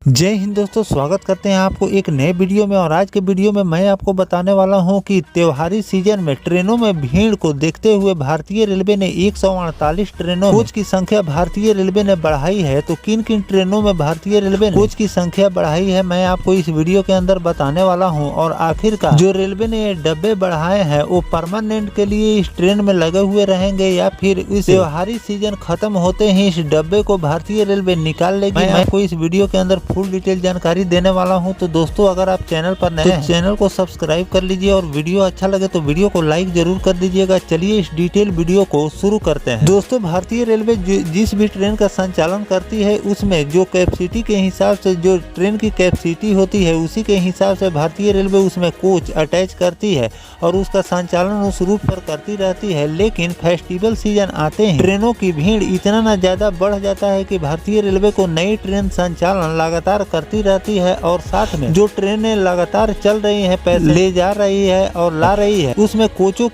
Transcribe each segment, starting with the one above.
जय हिंद दोस्तों, स्वागत करते हैं आपको एक नए वीडियो में। और आज के वीडियो में मैं आपको बताने वाला हूं कि त्योहारी सीजन में ट्रेनों में भीड़ को देखते हुए भारतीय रेलवे ने 148 ट्रेनों कोच की संख्या भारतीय रेलवे ने बढ़ाई है। तो किन किन ट्रेनों में भारतीय रेलवे ने कोच की संख्या बढ़ाई है, मैं आपको इस वीडियो के अंदर बताने वाला हूँ। और आखिरकार जो रेलवे ने ये डब्बे बढ़ाए हैं वो परमानेंट के लिए इस ट्रेन में लगे हुए रहेंगे या फिर इस त्योहारी सीजन खत्म होते ही इस डब्बे को भारतीय रेलवे निकाल लेगी। मैं आपको इस वीडियो के अंदर फुल डिटेल जानकारी देने वाला हूं। तो दोस्तों, अगर आप चैनल पर नए हैं तो चैनल को सब्सक्राइब कर लीजिए और वीडियो अच्छा लगे तो वीडियो को लाइक जरूर कर दीजिएगा। चलिए इस डिटेल वीडियो को शुरू करते हैं। दोस्तों, भारतीय रेलवे जिस भी ट्रेन का संचालन करती है उसमें जो कैपेसिटी के हिसाब से जो ट्रेन की कैपेसिटी होती है उसी के हिसाब से भारतीय रेलवे उसमें कोच अटैच करती है और उसका संचालन उस रूट पर करती रहती है। लेकिन फेस्टिवल सीजन आते ही ट्रेनों की भीड़ इतना न ज्यादा बढ़ जाता है कि भारतीय रेलवे को नई ट्रेन संचालन लगातार करती रहती है और साथ में जो ट्रेनें लगातार चल रही हैं, पैसे ले जा रही है और ला रही है, उसमें कोचों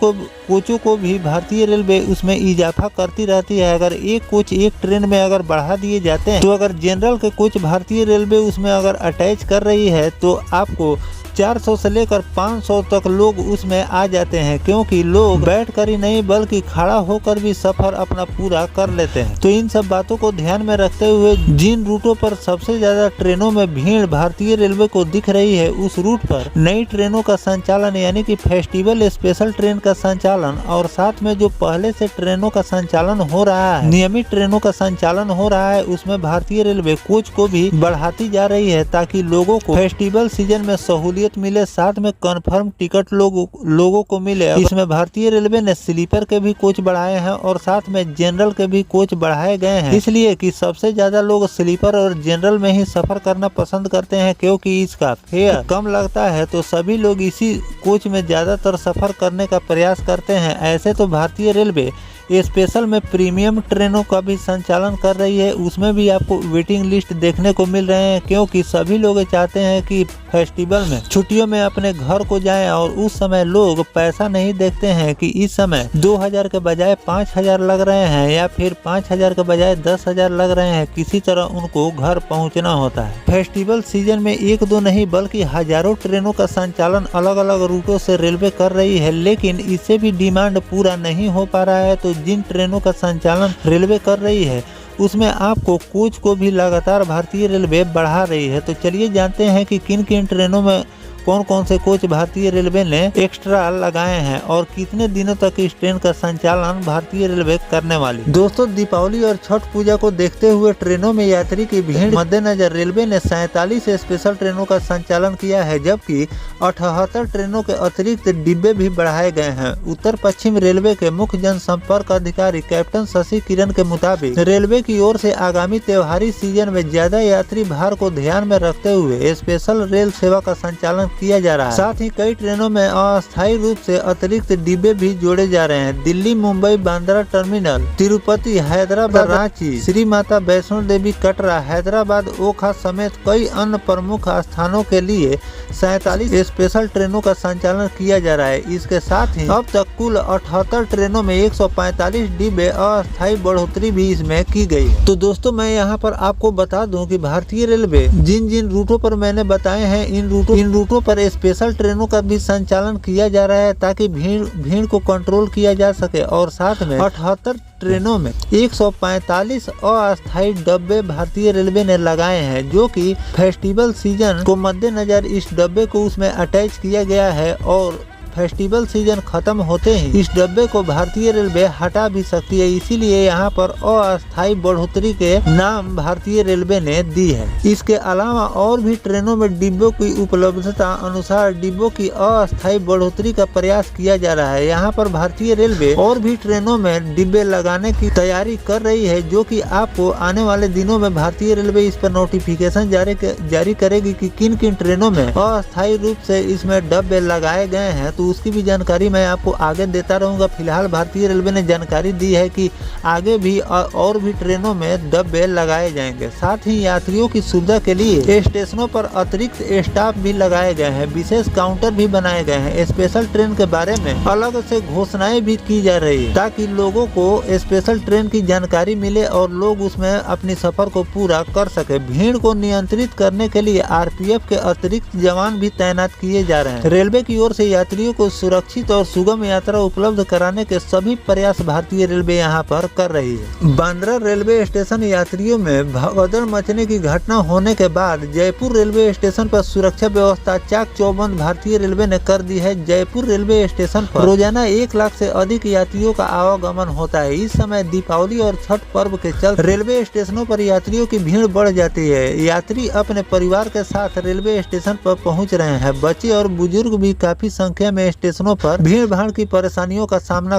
को भी भारतीय रेलवे उसमें इजाफा करती रहती है। अगर एक कोच एक ट्रेन में अगर बढ़ा दिए जाते हैं तो अगर जनरल के कोच भारतीय रेलवे उसमें अगर अटैच कर रही है तो आपको 400 से लेकर 500 तक लोग उसमें आ जाते हैं, क्योंकि लोग बैठकर ही नहीं बल्कि खड़ा होकर भी सफर अपना पूरा कर लेते हैं। तो इन सब बातों को ध्यान में रखते हुए जिन रूटों पर सबसे ज्यादा ट्रेनों में भीड़ भारतीय रेलवे को दिख रही है उस रूट पर नई ट्रेनों का संचालन यानी कि फेस्टिवल स्पेशल ट्रेन का संचालन और साथ में जो पहले से ट्रेनों का संचालन हो रहा है, नियमित ट्रेनों का संचालन हो रहा है, उसमें भारतीय रेलवे कोच को भी बढ़ाती जा रही है ताकि लोगों को फेस्टिवल सीजन में सहूलियत मिले, साथ में कंफर्म टिकट लोगों को मिले। इसमें भारतीय रेलवे ने स्लीपर के भी कोच बढ़ाए हैं और साथ में जनरल के भी कोच बढ़ाए गए हैं, इसलिए कि सबसे ज्यादा लोग स्लीपर और जनरल में ही सफर करना पसंद करते हैं क्योंकि इसका फेयर कम लगता है। तो सभी लोग इसी कोच में ज्यादातर सफर करने का प्रयास करते हैं। ऐसे तो भारतीय रेलवे स्पेशल में प्रीमियम ट्रेनों का भी संचालन कर रही है, उसमें भी आपको वेटिंग लिस्ट देखने को मिल रहे हैं, क्योंकि सभी लोग चाहते हैं कि फेस्टिवल में छुट्टियों में अपने घर को जाएं और उस समय लोग पैसा नहीं देखते हैं कि इस समय 2000 के बजाय 5000 लग रहे हैं या फिर 5000 के बजाय 10,000 लग रहे हैं, किसी तरह उनको घर पहुंचना होता है। फेस्टिवल सीजन में एक दो नहीं बल्कि हजारों ट्रेनों का संचालन अलग अलग रूटों से रेलवे कर रही है, लेकिन इससे भी डिमांड पूरा नहीं हो पा रहा है। तो जिन ट्रेनों का संचालन रेलवे कर रही है उसमें आपको कोच को भी लगातार भारतीय रेलवे बढ़ा रही है। तो चलिए जानते हैं कि किन किन ट्रेनों में कौन कौन से कोच भारतीय रेलवे ने एक्स्ट्रा लगाए हैं और कितने दिनों तक इस ट्रेन का संचालन भारतीय रेलवे करने वाली। दोस्तों, दीपावली और छठ पूजा को देखते हुए ट्रेनों में यात्री की भीड़ मद्देनजर रेलवे ने 47 स्पेशल ट्रेनों का संचालन किया है, जबकि 78 ट्रेनों के अतिरिक्त डिब्बे भी बढ़ाए गए हैं। उत्तर पश्चिम रेलवे के मुख्य जनसंपर्क अधिकारी कैप्टन शशि किरण के मुताबिक रेलवे की ओर से आगामी त्योहारी सीजन में ज्यादा यात्री भार को ध्यान में रखते हुए स्पेशल रेल सेवा का संचालन किया जा रहा है। साथ ही कई ट्रेनों में अस्थायी रूप से अतिरिक्त डिब्बे भी जोड़े जा रहे हैं। दिल्ली, मुंबई, बांद्रा टर्मिनल, तिरुपति, हैदराबाद, रांची, श्री माता वैष्णो देवी, कटरा, हैदराबाद, ओखा समेत कई अन्य प्रमुख स्थानों के लिए 47 स्पेशल ट्रेनों का संचालन किया जा रहा है। इसके साथ ही अब तक कुल 78 ट्रेनों में 145 डिब्बे अस्थायी बढ़ोतरी भी इसमें की गई है। तो दोस्तों, मैं यहाँ पर आपको बता दूं कि भारतीय रेलवे जिन जिन रूटों पर मैंने बताए हैं इन रूटों पर स्पेशल ट्रेनों का भी संचालन किया जा रहा है ताकि भीड़ को कंट्रोल किया जा सके। और साथ में 78 ट्रेनों में 145 अस्थायी डब्बे भारतीय रेलवे ने लगाए हैं, जो कि फेस्टिवल सीजन को मद्देनजर इस डब्बे को उसमें अटैच किया गया है और फेस्टिवल सीजन खत्म होते ही इस डब्बे को भारतीय रेलवे हटा भी सकती है। इसीलिए यहाँ पर अस्थायी बढ़ोतरी के नाम भारतीय रेलवे ने दी है। इसके अलावा और भी ट्रेनों में डिब्बों की उपलब्धता अनुसार डिब्बों की अस्थायी बढ़ोतरी का प्रयास किया जा रहा है। यहाँ पर भारतीय रेलवे और भी ट्रेनों में डिब्बे लगाने की तैयारी कर रही है, जो कि आपको आने वाले दिनों में भारतीय रेलवे इस पर नोटिफिकेशन जारी करेगी कि किन किन ट्रेनों में अस्थायी रूप से इसमें डब्बे लगाए गए हैं। तो तो उसकी भी जानकारी मैं आपको आगे देता रहूँगा। फिलहाल भारतीय रेलवे ने जानकारी दी है कि आगे भी और भी ट्रेनों में डब्बे लगाए जाएंगे। साथ ही यात्रियों की सुविधा के लिए स्टेशनों पर अतिरिक्त स्टाफ भी लगाए गए हैं, विशेष काउंटर भी बनाए गए हैं। स्पेशल ट्रेन के बारे में अलग से घोषणाएं भी की जा रही है ताकि लोगों को स्पेशल ट्रेन की जानकारी मिले और लोग उसमें अपनी सफर को पूरा कर सके। भीड़ को नियंत्रित करने के लिए आरपीएफ के अतिरिक्त जवान भी तैनात किए जा रहे हैं। रेलवे की ओर से यात्रियों को सुरक्षित और सुगम यात्रा उपलब्ध कराने के सभी प्रयास भारतीय रेलवे यहां पर कर रही है। बांद्रा रेलवे स्टेशन यात्रियों में भगदड़ मचने की घटना होने के बाद जयपुर रेलवे स्टेशन पर सुरक्षा व्यवस्था चाक चौबंद भारतीय रेलवे ने कर दी है। जयपुर रेलवे स्टेशन पर रोजाना 1 लाख से अधिक यात्रियों का आवागमन होता है। इस समय दीपावली और छठ पर्व के चलते रेलवे स्टेशनों पर यात्रियों की भीड़ बढ़ जाती है। यात्री अपने परिवार के साथ रेलवे स्टेशन पर पहुंच रहे हैं। बच्चे और बुजुर्ग भी काफी संख्या में स्टेशनों पर भीड़ भाड़ की परेशानियों का सामना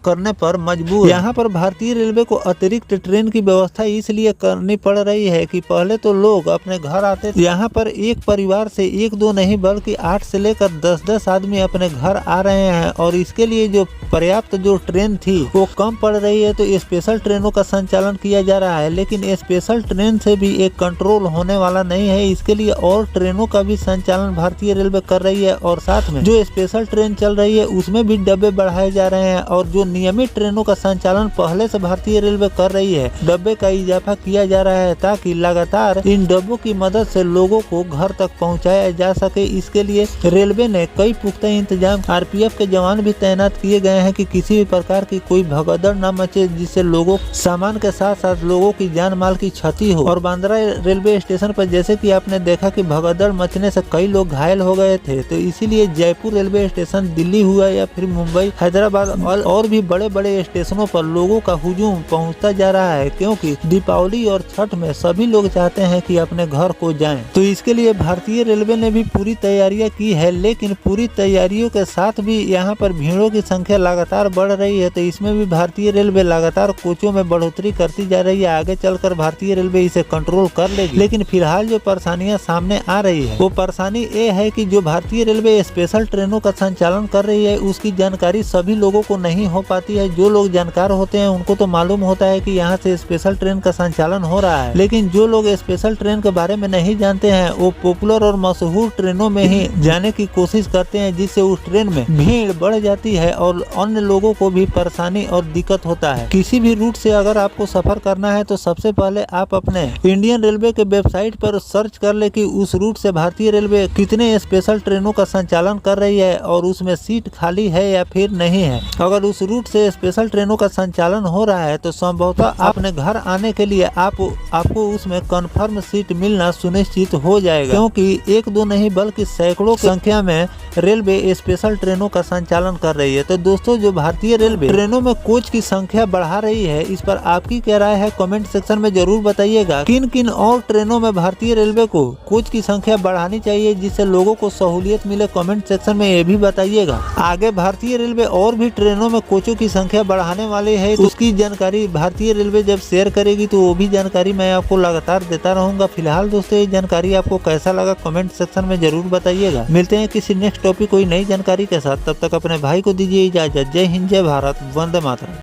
करने पर मजबूर। यहाँ पर भारतीय रेलवे को अतिरिक्त ट्रेन की व्यवस्था इसलिए करनी पड़ रही है कि पहले तो लोग अपने घर आते थे, यहाँ पर एक परिवार से 1-2 नहीं बल्कि 8 से लेकर 10-10 आदमी अपने घर आ रहे हैं और इसके लिए जो पर्याप्त जो ट्रेन थी वो कम पड़ रही है, तो स्पेशल ट्रेनों का संचालन किया जा रहा है। लेकिन स्पेशल ट्रेन से भी एक कंट्रोल होने वाला नहीं है, इसके लिए और ट्रेनों का भी संचालन भारतीय रेलवे कर रही है और साथ में जो स्पेशल ट्रेन चल रही है उसमें भी डब्बे बढ़ाए जा रहे हैं और जो नियमित ट्रेनों का संचालन पहले से भारतीय रेलवे कर रही है, डब्बे का इजाफा किया जा रहा है ताकि लगातार इन डब्बों की मदद से लोगों को घर तक पहुंचाया जा सके। इसके लिए रेलवे ने कई पुख्ता इंतजाम आरपीएफ के जवान भी तैनात किए गए हैं कि किसी भी प्रकार की कोई भगदड़ न मचे, जिससे लोगों सामान के साथ साथ लोगों की जान माल की क्षति हो। और बांद्रा रेलवे स्टेशन पर जैसे कि आपने देखा कि भगदड़ मचने से कई लोग घायल हो गए थे, तो इसीलिए जयपुर रेलवे स्टेशन, दिल्ली हुआ या फिर मुंबई, हैदराबाद और भी बड़े स्टेशनों पर लोगों का हुजूम पहुंचता जा रहा है, क्योंकि दीपावली और छठ में सभी लोग चाहते हैं कि अपने घर को जाएं। तो इसके लिए भारतीय रेलवे ने भी पूरी तैयारियां की है, लेकिन पूरी तैयारियों के साथ भी यहाँ पर भीड़ों की संख्या लगातार बढ़ रही है, तो इसमें भी भारतीय रेलवे लगातार कोचों में बढ़ोतरी करती जा रही है। आगे चलकर भारतीय रेलवे इसे कंट्रोल कर लेगी। लेकिन फिलहाल जो परेशानियां सामने आ रही है वो परेशानी ये है कि जो भारतीय रेलवे स्पेशल ट्रेनों का संचालन कर रही है उसकी जानकारी सभी लोगों को नहीं हो पाती है। जो लोग जानकार होते हैं उनको तो मालूम होता है कि यहाँ से स्पेशल ट्रेन का संचालन हो रहा है, लेकिन जो लोग स्पेशल ट्रेन के बारे में नहीं जानते हैं वो पॉपुलर और मशहूर ट्रेनों में ही जाने की कोशिश करते हैं, जिससे उस ट्रेन में भीड़ बढ़ जाती है और अन्य लोगों को भी परेशानी और दिक्कत होता है। किसी भी रूट से अगर आपको सफर करना है तो सबसे पहले आप अपने इंडियन रेलवे के वेबसाइट पर सर्च कर ले कि उस रूट से भारतीय रेलवे कितने स्पेशल ट्रेनों का संचालन कर रही है और उसमें सीट खाली है या फिर नहीं है। अगर उस रूट से स्पेशल ट्रेनों का संचालन हो रहा है तो संभवतः अपने घर आने के लिए आपको उसमें कंफर्म सीट मिलना सुनिश्चित हो जाएगा, क्योंकि 1-2 नहीं बल्कि सैकड़ों संख्या में रेलवे स्पेशल ट्रेनों का संचालन कर रही है। तो दोस्तों, जो भारतीय रेलवे ट्रेनों में कोच की संख्या बढ़ा रही है, इस पर आपकी क्या राय है कमेंट सेक्शन में जरूर बताइएगा। किन किन और ट्रेनों में भारतीय रेलवे को कोच की संख्या बढ़ानी चाहिए जिससे लोगों को सहूलियत मिले, कमेंट सेक्शन में ये भी बताइएगा। आगे भारतीय रेलवे और भी ट्रेनों में कोचों की संख्या बढ़ाने वाले है, तो उसकी जानकारी भारतीय रेलवे जब शेयर करेगी तो वो भी जानकारी मैं आपको लगातार देता रहूंगा। फिलहाल दोस्तों, ये जानकारी आपको कैसा लगा कमेंट सेक्शन में जरूर बताइएगा। मिलते हैं किसी नेक्स्ट टॉपिक कोई नई जानकारी के साथ, तब तक अपने भाई को दीजिए इजाजत। जय हिंद, जय भारत, वंदे मातरम।